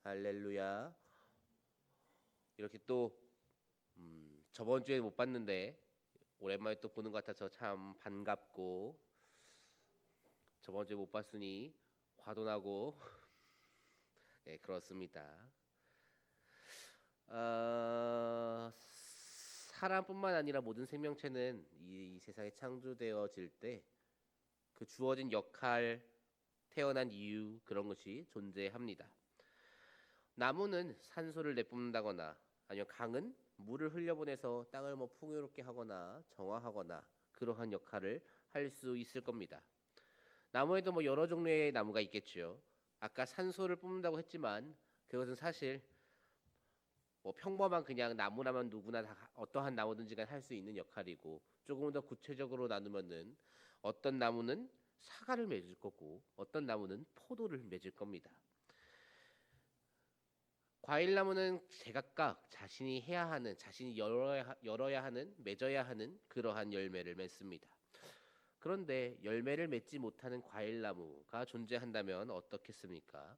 할렐루야. 이렇게 또 저번 주에 못 봤는데 오랜만에 또 보는 것 같아서 참 반갑고, 저번 주에 못 봤으니 화도 나고 네, 그렇습니다. 사람뿐만 아니라 모든 생명체는 이 세상에 창조되어질 때 그 주어진 역할, 태어난 이유, 그런 것이 존재합니다. 나무는 산소를 내뿜는다거나, 아니면 강은 물을 흘려보내서 땅을 풍요롭게 하거나 정화하거나 그러한 역할을 할 수 있을 겁니다. 나무에도 여러 종류의 나무가 있겠죠. 아까 산소를 뿜는다고 했지만 그것은 사실 평범한 그냥 나무라면 누구나 다 어떠한 나무든지 할 수 있는 역할이고, 조금 더 구체적으로 나누면은 어떤 나무는 사과를 맺을 거고 어떤 나무는 포도를 맺을 겁니다. 과일나무는 제각각 자신이 해야 하는, 자신이 열어야 하는, 맺어야 하는 그러한 열매를 맺습니다. 그런데 열매를 맺지 못하는 과일나무가 존재한다면 어떻겠습니까?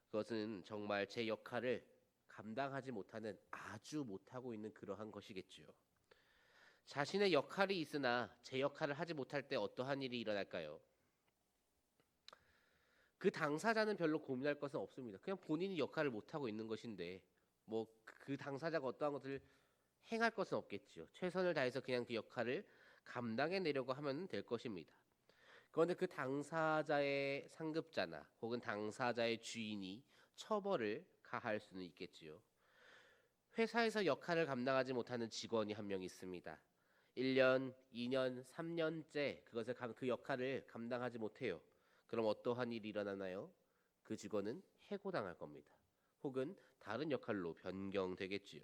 그것은 정말 제 역할을 감당하지 못하는, 아주 못하고 있는 그러한 것이겠지요. 자신의 역할이 있으나 제 역할을 하지 못할 때 어떠한 일이 일어날까요? 그 당사자는 별로 고민할 것은 없습니다. 그냥 본인이 역할을 못하고 있는 것인데 그 당사자가 어떠한 것을 행할 것은 없겠지요. 최선을 다해서 그냥 그 역할을 감당해내려고 하면 될 것입니다. 그런데 그 당사자의 상급자나 혹은 당사자의 주인이 처벌을 가할 수는 있겠지요. 회사에서 역할을 감당하지 못하는 직원이 한 명 있습니다. 1년, 2년, 3년째 그 역할을 감당하지 못해요. 그럼 어떠한 일이 일어나나요? 그 직원은 해고당할 겁니다. 혹은 다른 역할로 변경되겠지요.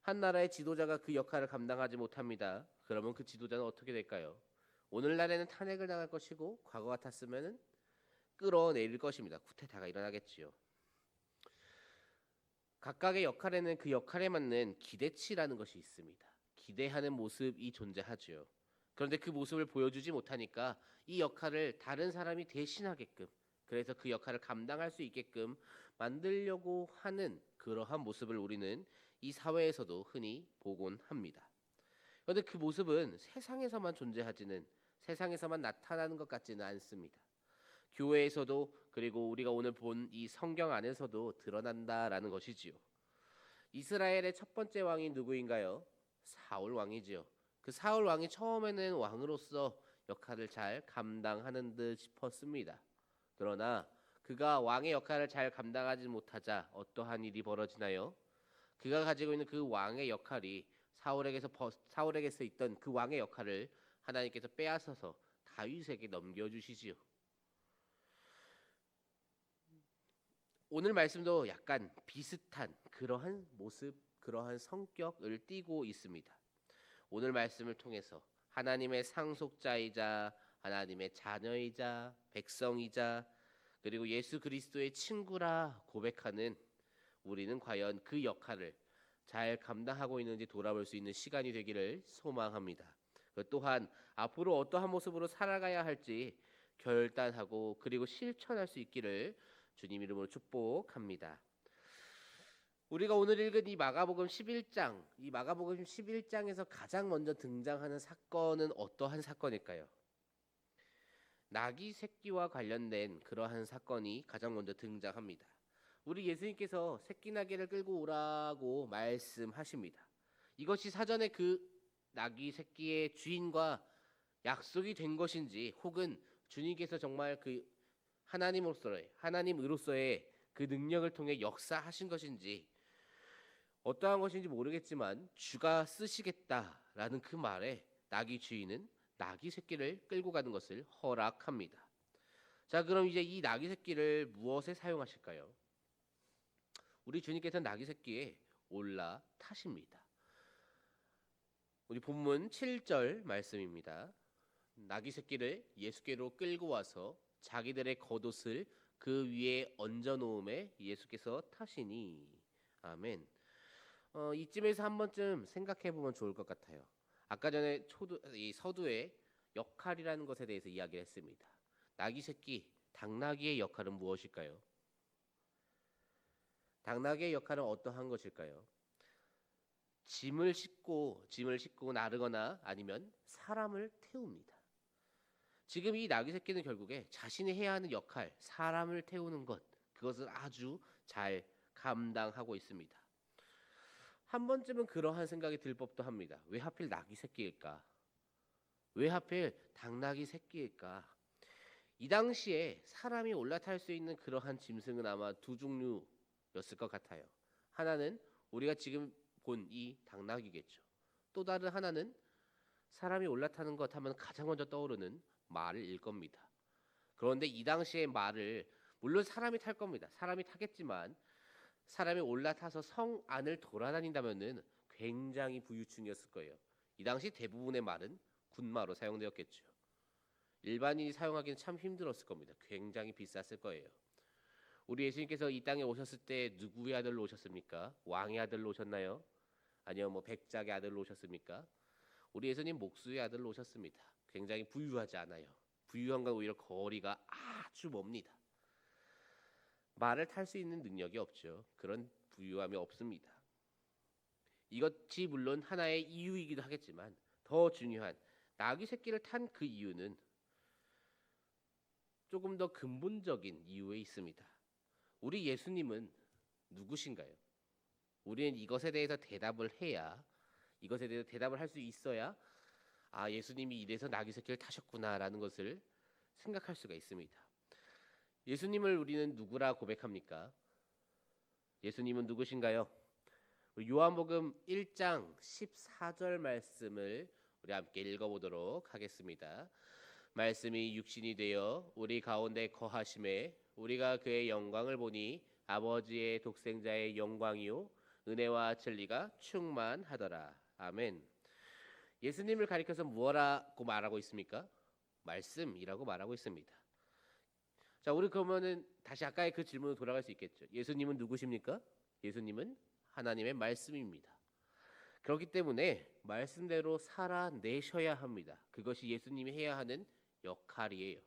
한 나라의 지도자가 그 역할을 감당하지 못합니다. 그러면 그 지도자는 어떻게 될까요? 오늘날에는 탄핵을 당할 것이고, 과거 같았으면 끌어내릴 것입니다. 쿠데타가 일어나겠지요. 각각의 역할에는 그 역할에 맞는 기대치라는 것이 있습니다. 기대하는 모습이 존재하죠. 그런데 그 모습을 보여주지 못하니까 이 역할을 다른 사람이 대신하게끔, 그래서 그 역할을 감당할 수 있게끔 만들려고 하는 그러한 모습을 우리는 이 사회에서도 흔히 보곤 합니다. 그런데 그 모습은 세상에서만 존재하지는, 세상에서만 나타나는 것 같지는 않습니다. 교회에서도, 그리고 우리가 오늘 본 이 성경 안에서도 드러난다라는 것이지요. 이스라엘의 첫 번째 왕이 누구인가요? 사울 왕이지요. 그 사울 왕이 처음에는 왕으로서 역할을 잘 감당하는 듯 싶었습니다. 그러나 그가 왕의 역할을 잘 감당하지 못하자 어떠한 일이 벌어지나요? 그가 가지고 있는 그 왕의 역할이 사울에게서 있던 그 왕의 역할을 하나님께서 빼앗아서 다윗에게 넘겨주시지요. 오늘 말씀도 약간 비슷한 그러한 모습, 그러한 성격을 띠고 있습니다. 오늘 말씀을 통해서 하나님의 상속자이자 하나님의 자녀이자 백성이자 그리고 예수 그리스도의 친구라 고백하는 우리는 과연 그 역할을 잘 감당하고 있는지 돌아볼 수 있는 시간이 되기를 소망합니다. 또한 앞으로 어떠한 모습으로 살아가야 할지 결단하고 그리고 실천할 수 있기를 주님 이름으로 축복합니다. 우리가 오늘 읽은 이 마가복음 11장에서 가장 먼저 등장하는 사건은 어떠한 사건일까요? 나귀 새끼와 관련된 그러한 사건이 가장 먼저 등장합니다. 우리 예수님께서 새끼 나귀를 끌고 오라고 말씀하십니다. 이것이 사전에 그 나귀 새끼의 주인과 약속이 된 것인지, 혹은 주님께서 정말 그 하나님으로서의 그 능력을 통해 역사하신 것인지, 어떠한 것인지 모르겠지만 주가 쓰시겠다라는 그 말에 나귀 주인은 나귀 새끼를 끌고 가는 것을 허락합니다. 자, 그럼 이제 이 나귀 새끼를 무엇에 사용하실까요? 우리 주님께서는 나귀 새끼에 올라타십니다. 우리 본문 7절 말씀입니다. 나귀 새끼를 예수께로 끌고 와서 자기들의 겉옷을 그 위에 얹어 놓음에 예수께서 타시니. 아멘. 이쯤에서 한 번쯤 생각해 보면 좋을 것 같아요. 아까 전에 이 서두에 역할이라는 것에 대해서 이야기를 했습니다. 나귀 새끼, 당나귀의 역할은 무엇일까요? 당나귀의 역할은 어떠한 것일까요? 짐을 싣고 나르거나 아니면 사람을 태웁니다. 지금 이 나귀 새끼는 결국에 자신이 해야 하는 역할, 사람을 태우는 것, 그것을 아주 잘 감당하고 있습니다. 한 번쯤은 그러한 생각이 들 법도 합니다. 왜 하필 나귀 새끼일까? 왜 하필 당나귀 새끼일까? 이 당시에 사람이 올라탈 수 있는 그러한 짐승은 아마 두 종류였을 것 같아요. 하나는 우리가 지금 본 이 당나귀겠죠. 또 다른 하나는 사람이 올라타는 것 하면 가장 먼저 떠오르는 말일 겁니다. 그런데 이 당시의 말을 물론 사람이 탈 겁니다. 사람이 타겠지만 사람이 올라타서 성 안을 돌아다닌다면은 굉장히 부유층이었을 거예요. 이 당시 대부분의 말은 군마로 사용되었겠죠. 일반인이 사용하기는 참 힘들었을 겁니다. 굉장히 비쌌을 거예요. 우리 예수님께서 이 땅에 오셨을 때 누구의 아들로 오셨습니까? 왕의 아들로 오셨나요? 아니요, 뭐 백작의 아들로 오셨습니까? 우리 예수님 목수의 아들로 오셨습니다. 굉장히 부유하지 않아요. 부유함과 오히려 거리가 아주 멉니다. 말을 탈 수 있는 능력이 없죠. 그런 부유함이 없습니다. 이것이 물론 하나의 이유이기도 하겠지만 더 중요한 나귀 새끼를 탄 그 이유는 조금 더 근본적인 이유에 있습니다. 우리 예수님은 누구신가요? 우리는 이것에 대해서 대답을 해야 이것에 대해서 대답을 할 수 있어야 아 예수님이 이래서 나귀 새끼를 타셨구나라는 것을 생각할 수가 있습니다. 예수님을 우리는 누구라 고백합니까? 예수님은 누구신가요? 요한복음 1장 14절 말씀을 우리 함께 읽어보도록 하겠습니다. 말씀이 육신이 되어 우리 가운데 거하심에 우리가 그의 영광을 보니 아버지의 독생자의 영광이요 은혜와 진리가 충만하더라. 아멘. 예수님을 가리켜서 무엇라고 말하고 있습니까? 말씀이라고 말하고 있습니다. 자, 우리 그러면은 다시 아까의 그 질문으로 돌아갈 수 있겠죠. 예수님은 누구십니까? 예수님은 하나님의 말씀입니다. 그렇기 때문에 말씀대로 살아내셔야 합니다. 그것이 예수님이 해야 하는 역할이에요.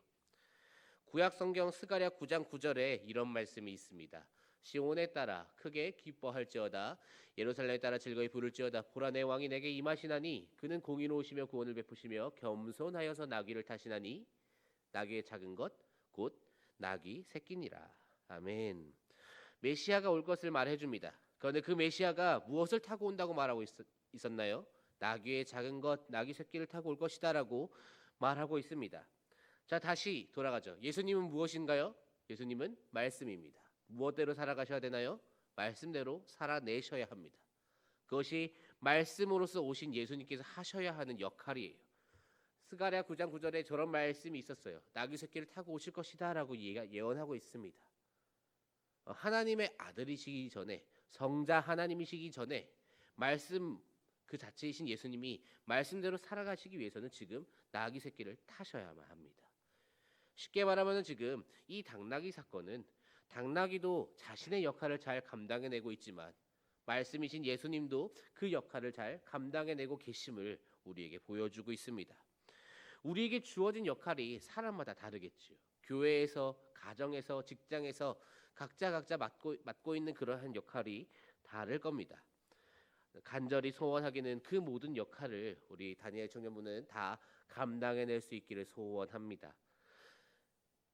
구약 성경 스가랴 9장 9절에 이런 말씀이 있습니다. 시온에 따라 크게 기뻐할지어다 예루살렘에 따라 즐거이 부를지어다 보라 내 왕이 내게 임하시나니 그는 공의로우시며 구원을 베푸시며 겸손하여서 나귀를 타시나니 나귀의 작은 것 곧 나귀 새끼니라. 아멘. 메시아가 올 것을 말해 줍니다. 그런데 그 메시아가 무엇을 타고 온다고 말하고 있었나요? 나귀의 작은 것 나귀 새끼를 타고 올 것이다라고 말하고 있습니다. 자, 다시 돌아가죠. 예수님은 무엇인가요? 예수님은 말씀입니다. 무엇대로 살아가셔야 되나요? 말씀대로 살아내셔야 합니다. 그것이 말씀으로서 오신 예수님께서 하셔야 하는 역할이에요. 스가랴 9장 9절에 저런 말씀이 있었어요. 나귀 새끼를 타고 오실 것이다라고 예언하고 있습니다. 하나님의 아들이시기 전에 성자 하나님이시기 전에 말씀 그 자체이신 예수님이 말씀대로 살아가시기 위해서는 지금 나귀 새끼를 타셔야만 합니다. 쉽게 말하면 지금 이 당나귀 사건은 당나귀도 자신의 역할을 잘 감당해내고 있지만 말씀이신 예수님도 그 역할을 잘 감당해내고 계심을 우리에게 보여주고 있습니다. 우리에게 주어진 역할이 사람마다 다르겠지요. 교회에서, 가정에서, 직장에서 각자 맡고 있는 그러한 역할이 다를 겁니다. 간절히 소원하기는 그 모든 역할을 우리 다니엘 청년부는 다 감당해낼 수 있기를 소원합니다.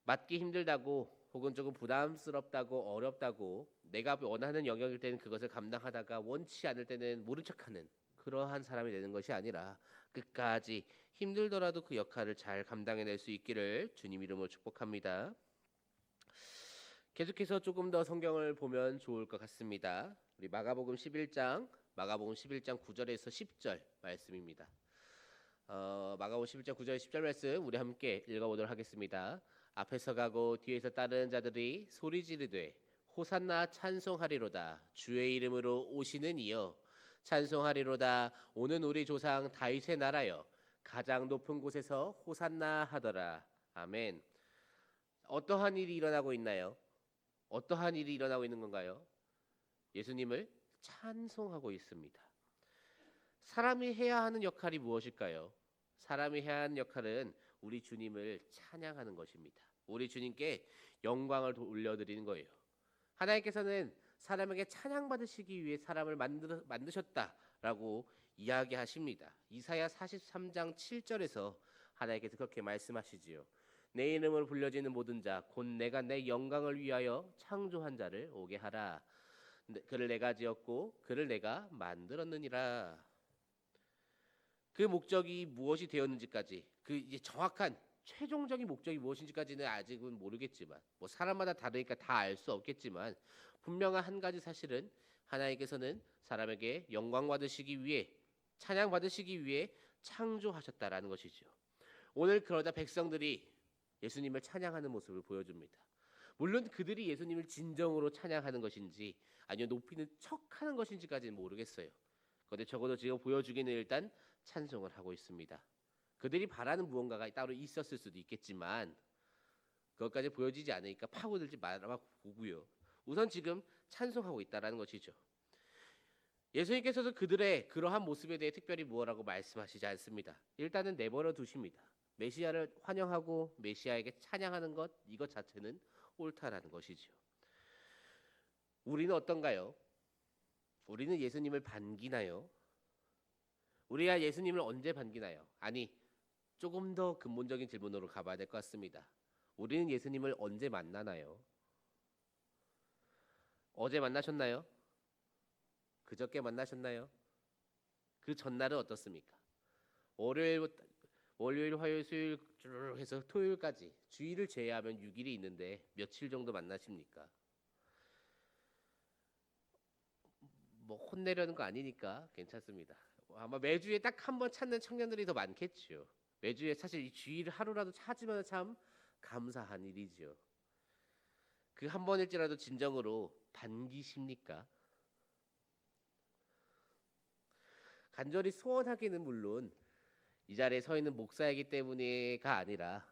맡기 힘들다고 혹은 조금 부담스럽다고 어렵다고 내가 원하는 영역일 때는 그것을 감당하다가 원치 않을 때는 모른 척하는 그러한 사람이 되는 것이 아니라 끝까지 힘들더라도 그 역할을 잘 감당해낼 수 있기를 주님 이름으로 축복합니다. 계속해서 조금 더 성경을 보면 좋을 것 같습니다. 우리 마가복음 11장 9절에서 10절 말씀입니다. 마가복음 11장 9절 10절 말씀 우리 함께 읽어보도록 하겠습니다. 앞에서 가고 뒤에서 따르는 자들이 소리 지르되 호산나 찬송하리로다 주의 이름으로 오시는 이여 찬송하리로다 오는 우리 조상 다윗의 나라여 가장 높은 곳에서 호산나 하더라. 아멘. 어떠한 일이 일어나고 있나요? 어떠한 일이 일어나고 있는 건가요? 예수님을 찬송하고 있습니다. 사람이 해야 하는 역할이 무엇일까요? 사람이 해야 하는 역할은 우리 주님을 찬양하는 것입니다. 우리 주님께 영광을 올려드리는 거예요. 하나님께서는 사람에게 찬양받으시기 위해 사람을 만드셨다라고 이야기하십니다. 이사야 43장 7절에서 하나님께서 그렇게 말씀하시지요. 내 이름으로 불려지는 모든 자 곧 내가 내 영광을 위하여 창조한 자를 오게 하라. 그를 내가 지었고 그를 내가 만들었느니라. 그 목적이 무엇이 되었는지까지, 그 이제 정확한 최종적인 목적이 무엇인지까지는 아직은 모르겠지만, 뭐 사람마다 다르니까 다 알 수 없겠지만, 분명한 한 가지 사실은 하나님께서는 사람에게 영광 받으시기 위해, 찬양 받으시기 위해 창조하셨다라는 것이죠. 오늘 그러자 백성들이 예수님을 찬양하는 모습을 보여줍니다. 물론 그들이 예수님을 진정으로 찬양하는 것인지 아니면 높이는 척하는 것인지까지는 모르겠어요. 그런데 적어도 지금 보여주기는 일단 찬송을 하고 있습니다. 그들이 바라는 무언가가 따로 있었을 수도 있겠지만 그것까지 보여지지 않으니까 파고들지 말아 보고요. 우선 지금 찬송하고 있다라는 것이죠. 예수님께서도 그들의 그러한 모습에 대해 특별히 무엇라고 말씀하시지 않습니다. 일단은 내버려 두십니다. 메시아를 환영하고 메시아에게 찬양하는 것, 이것 자체는 옳다라는 것이죠. 우리는 어떤가요? 우리는 예수님을 반기나요? 우리가 예수님을 언제 반기나요? 아니, 조금 더 근본적인 질문으로 가봐야 될 것 같습니다. 우리는 예수님을 언제 만나나요? 어제 만나셨나요? 그저께 만나셨나요? 그 전날은 어떻습니까? 월요일, 화요일, 수요일 쭉 해서 토요일까지 주일을 제외하면 6일이 있는데 며칠 정도 만나십니까? 뭐 혼내려는 거 아니니까 괜찮습니다. 아마 매주에 딱 한 번 찾는 청년들이 더 많겠죠. 매주에 사실 이 주일 하루라도 찾으면 참 감사한 일이죠. 그 한 번일지라도 진정으로 반기십니까? 간절히 소원하기는 물론 이 자리에 서 있는 목사이기 때문에가 아니라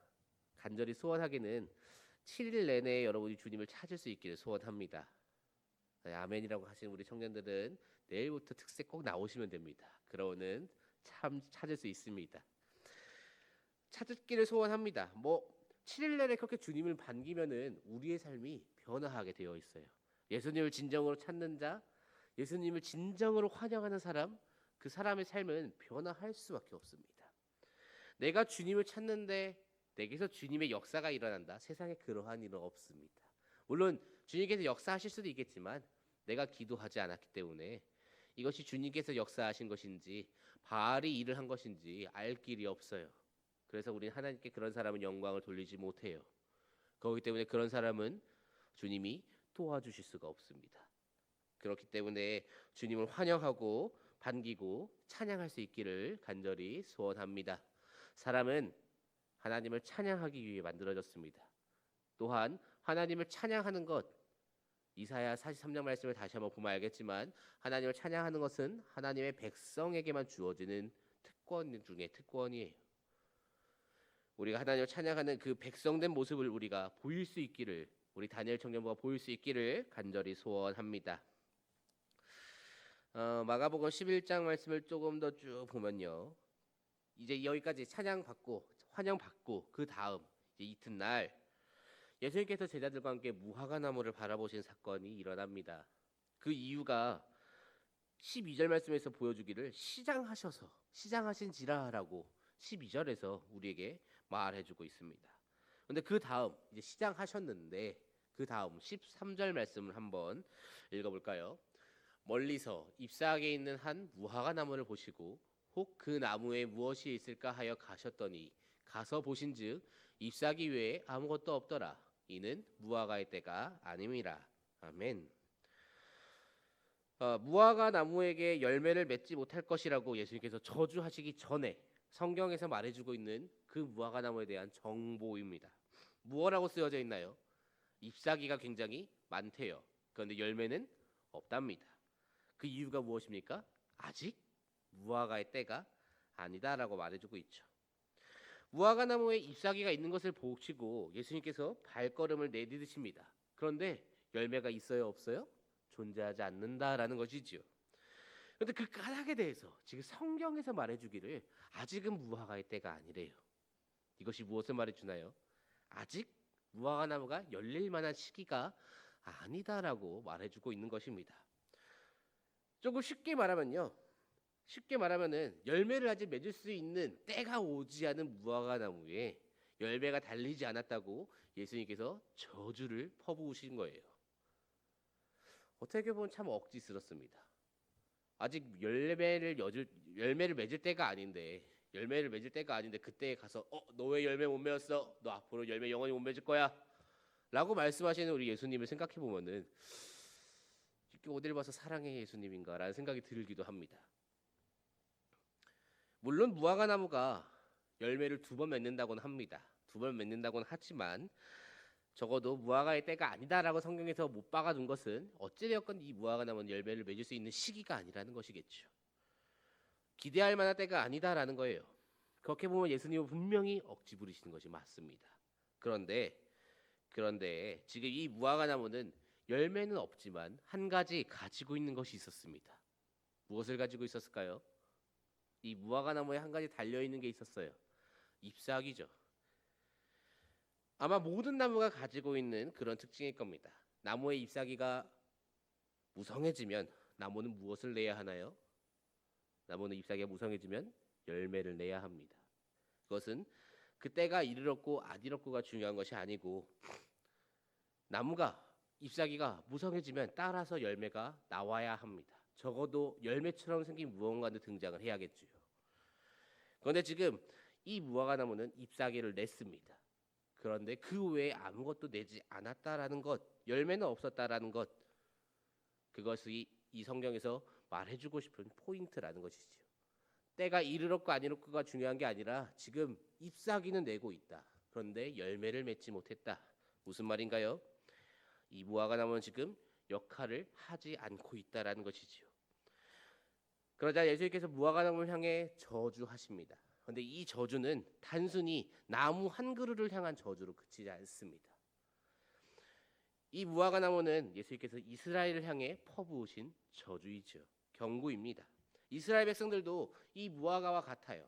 간절히 소원하기는 7일 내내 여러분이 주님을 찾을 수 있기를 소원합니다. 네, 아멘이라고 하시는 우리 청년들은 내일부터 특색 꼭 나오시면 됩니다. 그러면 참 찾을 수 있습니다. 찾기를 소원합니다. 뭐 7일 내내 그렇게 주님을 반기면은 우리의 삶이 변화하게 되어 있어요. 예수님을 진정으로 찾는 자, 예수님을 진정으로 환영하는 사람, 그 사람의 삶은 변화할 수밖에 없습니다. 내가 주님을 찾는데 내게서 주님의 역사가 일어난다. 세상에 그러한 일은 없습니다. 물론 주님께서 역사하실 수도 있겠지만 내가 기도하지 않았기 때문에 이것이 주님께서 역사하신 것인지 바알이 일을 한 것인지 알 길이 없어요. 그래서 우리는 하나님께 그런 사람은 영광을 돌리지 못해요. 그렇기 때문에 그런 사람은 주님이 도와주실 수가 없습니다. 그렇기 때문에 주님을 환영하고 반기고 찬양할 수 있기를 간절히 소원합니다. 사람은 하나님을 찬양하기 위해 만들어졌습니다. 또한 하나님을 찬양하는 것, 이사야 43장 말씀을 다시 한번 보면 알겠지만 하나님을 찬양하는 것은 하나님의 백성에게만 주어지는 특권 중에 특권이에요. 우리가 하나님을 찬양하는 그 백성된 모습을 우리가 보일 수 있기를, 우리 다니엘 청년부가 보일 수 있기를 간절히 소원합니다. 마가복음 11장 말씀을 조금 더 쭉 보면요. 이제 여기까지 찬양받고 환영받고 그 다음 이제 이튿날 예수님께서 제자들과 함께 무화과 나무를 바라보신 사건이 일어납니다. 그 이유가 12절 말씀에서 보여주기를 시장하신지라라고 12절에서 우리에게 말해주고 있습니다. 그런데 그 다음 이제 시장하셨는데 그 다음 13절 말씀을 한번 읽어볼까요? 멀리서 잎사귀에 있는 한 무화과 나무를 보시고 혹 그 나무에 무엇이 있을까 하여 가셨더니 가서 보신즉 잎사귀 외에 아무것도 없더라. 이는 무화과의 때가 아님이라. 아멘. 무화과 나무에게 열매를 맺지 못할 것이라고 예수님께서 저주하시기 전에 성경에서 말해주고 있는 그 무화과 나무에 대한 정보입니다. 무엇라고 쓰여져 있나요? 잎사귀가 굉장히 많대요. 그런데 열매는 없답니다. 그 이유가 무엇입니까? 아직 무화과의 때가 아니다라고 말해주고 있죠. 무화과 나무에 잎사귀가 있는 것을 보시고 예수님께서 발걸음을 내디디십니다. 그런데 열매가 있어요, 없어요? 존재하지 않는다라는 것이지요. 그런데 그 까닭에 대해서 지금 성경에서 말해주기를 아직은 무화과의 때가 아니래요. 이것이 무엇을 말해주나요? 아직 무화과 나무가 열릴 만한 시기가 아니다라고 말해주고 있는 것입니다. 조금 쉽게 말하면요. 쉽게 말하면은 열매를 아직 맺을 수 있는 때가 오지 않은 무화과 나무에 열매가 달리지 않았다고 예수님께서 저주를 퍼부으신 거예요. 어떻게 보면 참 억지스럽습니다. 아직 열매를 맺을 때가 아닌데 그때에 가서 너 왜 열매 못 맺었어? 너 앞으로 열매 영원히 못 맺을 거야. 라고 말씀하시는 우리 예수님을 생각해 보면은 이게 어딜 봐서 사랑의 예수님인가라는 생각이 들기도 합니다. 물론 무화과 나무가 열매를 2번 맺는다고는 합니다. 2번 맺는다고는 하지만 적어도 무화과의 때가 아니다라고 성경에서 못 박아둔 것은 어찌되었건 이 무화과 나무는 열매를 맺을 수 있는 시기가 아니라는 것이겠죠. 기대할 만한 때가 아니다라는 거예요. 그렇게 보면 예수님은 분명히 억지 부리시는 것이 맞습니다. 그런데 지금 이 무화과 나무는 열매는 없지만 한 가지 가지고 있는 것이 있었습니다. 무엇을 가지고 있었을까요? 이 무화과 나무에 한 가지 달려있는 게 있었어요. 잎사귀죠. 아마 모든 나무가 가지고 있는 그런 특징일 겁니다. 나무의 잎사귀가 무성해지면 나무는 무엇을 내야 하나요? 나무는 잎사귀가 무성해지면 열매를 내야 합니다. 그것은 그때가 이르렀고 안 이르렀고가 중요한 것이 아니고 나무가 잎사귀가 무성해지면 따라서 열매가 나와야 합니다. 적어도 열매처럼 생긴 무언가는 등장을 해야겠죠. 그런데 지금 이 무화과 나무는 잎사귀를 냈습니다. 그런데 그 외에 아무것도 내지 않았다라는 것, 열매는 없었다라는 것, 그것이 이 성경에서 말해주고 싶은 포인트라는 것이지요. 때가 이르렀고 안 이르렀고가 중요한 게 아니라 지금 잎사귀는 내고 있다. 그런데 열매를 맺지 못했다. 무슨 말인가요? 이 무화과 나무는 지금 역할을 하지 않고 있다라는 것이지요. 그러자 예수님께서 무화과 나무를 향해 저주하십니다. 그런데 이 저주는 단순히 나무 한 그루를 향한 저주로 그치지 않습니다. 이 무화과 나무는 예수님께서 이스라엘을 향해 퍼부으신 저주이죠. 경고입니다. 이스라엘 백성들도 이 무화과와 같아요.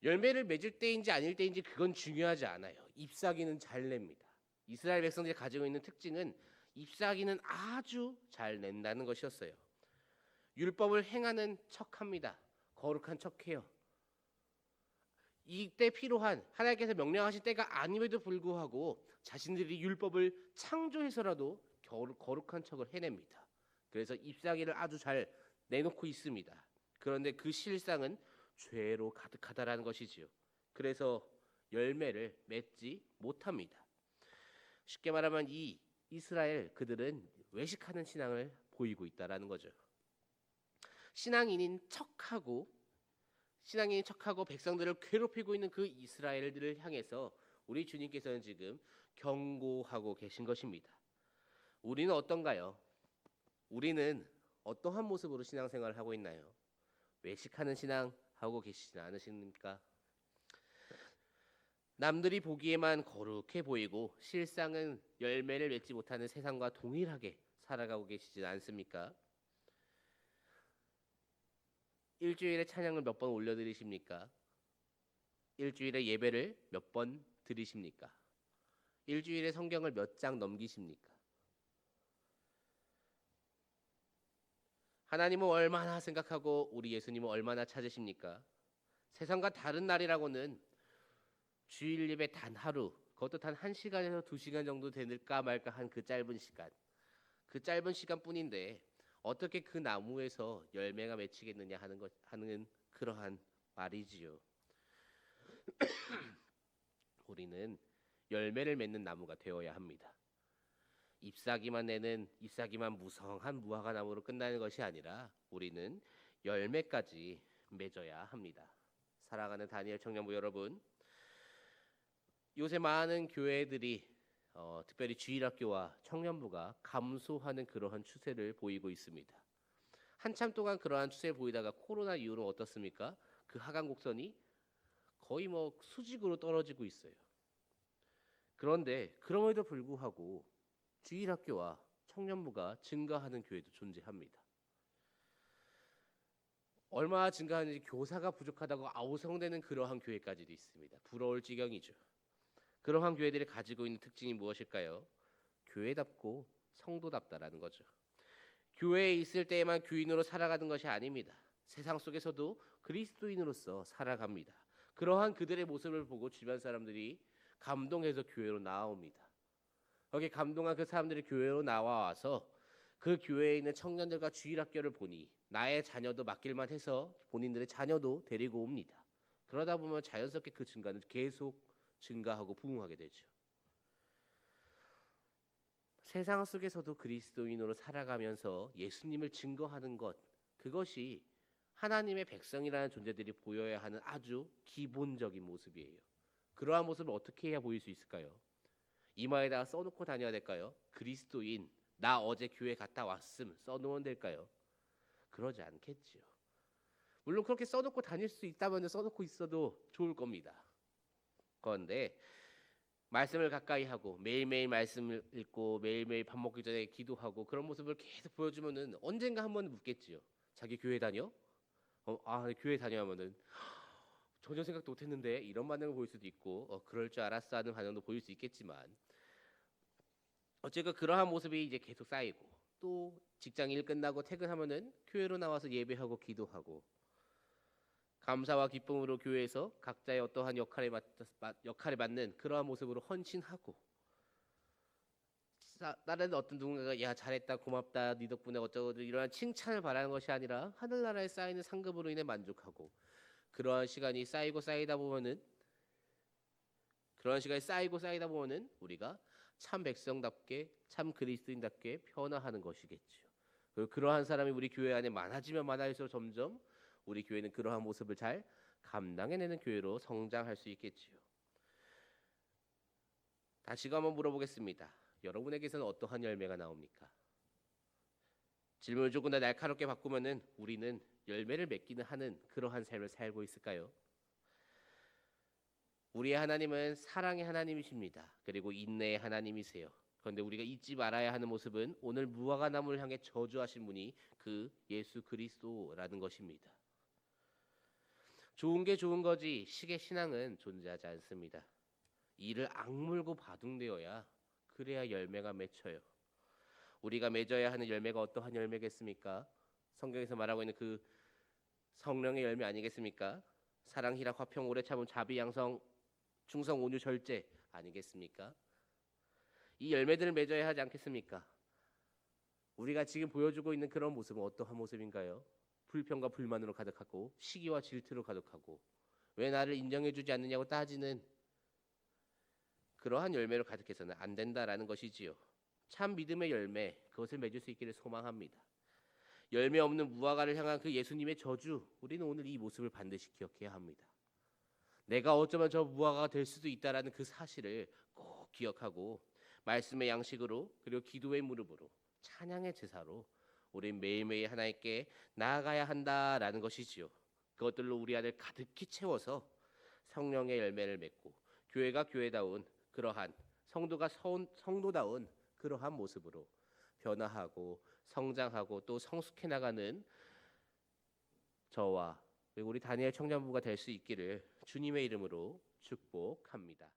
열매를 맺을 때인지 아닐 때인지 그건 중요하지 않아요. 잎사귀는 잘 냅니다. 이스라엘 백성들이 가지고 있는 특징은 잎사귀는 아주 잘 낸다는 것이었어요. 율법을 행하는 척합니다. 거룩한 척해요. 이때 필요한 하나님께서 명령하신 때가 아님에도 불구하고 자신들이 율법을 창조해서라도 거룩한 척을 해냅니다. 그래서 잎사귀를 아주 잘 내놓고 있습니다. 그런데 그 실상은 죄로 가득하다라는 것이지요. 그래서 열매를 맺지 못합니다. 쉽게 말하면 이 이스라엘 그들은 외식하는 신앙을 보이고 있다라는 거죠. 신앙인인 척하고 백성들을 괴롭히고 있는 그 이스라엘들을 향해서 우리 주님께서는 지금 경고하고 계신 것입니다. 우리는 어떤가요? 우리는 어떠한 모습으로 신앙생활을 하고 있나요? 외식하는 신앙 하고 계시지 않으십니까? 남들이 보기에만 거룩해 보이고 실상은 열매를 맺지 못하는 세상과 동일하게 살아가고 계시지 않습니까? 일주일에 찬양을 몇 번 올려드리십니까? 일주일에 예배를 몇 번 드리십니까? 일주일에 성경을 몇 장 넘기십니까? 하나님은 얼마나 생각하고 우리 예수님은 얼마나 찾으십니까? 세상과 다른 날이라고는 주일 예배 단 하루, 그것도 단 1시간에서 2시간 정도 되는까 말까 한 그 짧은 시간뿐인데 어떻게 그 나무에서 열매가 맺히겠느냐 하는 그러한 말이지요. 우리는 열매를 맺는 나무가 되어야 합니다. 잎사귀만 무성한 무화과 나무로 끝나는 것이 아니라 우리는 열매까지 맺어야 합니다. 사랑하는 다니엘 청년부 여러분, 요새 많은 교회들이 특별히 주일학교와 청년부가 감소하는 그러한 추세를 보이고 있습니다. 한참 동안 그러한 추세를 보이다가 코로나 이후로 어떻습니까? 그 하강 곡선이 거의 수직으로 떨어지고 있어요. 그런데 그럼에도 불구하고 주일학교와 청년부가 증가하는 교회도 존재합니다. 얼마나 증가하는지 교사가 부족하다고 아우성되는 그러한 교회까지도 있습니다. 부러울 지경이죠. 그러한 교회들이 가지고 있는 특징이 무엇일까요? 교회답고 성도답다라는 거죠. 교회에 있을 때에만 교인으로 살아가는 것이 아닙니다. 세상 속에서도 그리스도인으로서 살아갑니다. 그러한 그들의 모습을 보고 주변 사람들이 감동해서 교회로 나옵니다. 거기에 감동한 그 사람들이 교회로 나와서 그 교회에 있는 청년들과 주일학교를 보니 나의 자녀도 맡길만 해서 본인들의 자녀도 데리고 옵니다. 그러다 보면 자연스럽게 그 증가는 계속 증가하고 부흥하게 되죠. 세상 속에서도 그리스도인으로 살아가면서 예수님을 증거하는 것, 그것이 하나님의 백성이라는 존재들이 보여야 하는 아주 기본적인 모습이에요. 그러한 모습을 어떻게 해야 보일 수 있을까요? 이마에다가 써놓고 다녀야 될까요? 그리스도인, 나 어제 교회 갔다 왔음 써놓으면 될까요? 그러지 않겠지요. 물론 그렇게 써놓고 다닐 수 있다면 써놓고 있어도 좋을 겁니다. 그런데 말씀을 가까이 하고 매일매일 말씀을 읽고 매일매일 밥 먹기 전에 기도하고 그런 모습을 계속 보여주면은 언젠가 한번 묻겠지요. 자기 교회 다녀? 교회 다녀하면은 전혀 생각도 못했는데 이런 반응을 보일 수도 있고 그럴 줄 알았어 하는 반응도 보일 수 있겠지만 어쨌든 그러한 모습이 이제 계속 쌓이고 또 직장 일 끝나고 퇴근하면은 교회로 나와서 예배하고 기도하고 감사와 기쁨으로 교회에서 각자의 어떠한 역할에 맞는 그러한 모습으로 헌신하고 다른 어떤 누군가가 야 잘했다 고맙다 네 덕분에 어쩌고 이러한 칭찬을 바라는 것이 아니라 하늘나라에 쌓이는 상급으로 인해 만족하고 그러한 시간이 쌓이고 쌓이다 보면은 우리가 참 백성답게 참 그리스도인답게 변화하는 것이겠죠. 그리고 그러한 사람이 우리 교회 안에 많아지면 많아질수록 점점 우리 교회는 그러한 모습을 잘 감당해내는 교회로 성장할 수 있겠지요. 다시 한번 물어보겠습니다. 여러분에게서는 어떠한 열매가 나옵니까? 질문을 조금 더 날카롭게 바꾸면은 우리는 열매를 맺기는 하는 그러한 삶을 살고 있을까요? 우리의 하나님은 사랑의 하나님이십니다. 그리고 인내의 하나님이세요. 그런데 우리가 잊지 말아야 하는 모습은 오늘 무화과 나무를 향해 저주하신 분이 그 예수 그리스도라는 것입니다. 좋은 게 좋은 거지 식의 신앙은 존재하지 않습니다. 이를 악물고 바둥되어야 그래야 열매가 맺혀요. 우리가 맺어야 하는 열매가 어떠한 열매겠습니까? 성경에서 말하고 있는 그 성령의 열매 아니겠습니까? 사랑, 희락, 화평, 오래 참음, 자비, 양성, 충성, 온유, 절제 아니겠습니까? 이 열매들을 맺어야 하지 않겠습니까? 우리가 지금 보여주고 있는 그런 모습은 어떠한 모습인가요? 불평과 불만으로 가득하고 시기와 질투로 가득하고 왜 나를 인정해주지 않느냐고 따지는 그러한 열매로 가득해서는 안 된다라는 것이지요. 참 믿음의 열매 그것을 맺을 수 있기를 소망합니다. 열매 없는 무화과를 향한 그 예수님의 저주 우리는 오늘 이 모습을 반드시 기억해야 합니다. 내가 어쩌면 저 무화과가 될 수도 있다라는 그 사실을 꼭 기억하고 말씀의 양식으로 그리고 기도의 무릎으로 찬양의 제사로 우린 매일매일 하나님께 나아가야 한다라는 것이지요. 그것들로 우리 안을 가득히 채워서 성령의 열매를 맺고 교회가 교회다운 그러한 성도다운 그러한 모습으로 변화하고 성장하고 또 성숙해 나가는 저와 그리고 우리 다니엘 청년부가 될 수 있기를 주님의 이름으로 축복합니다.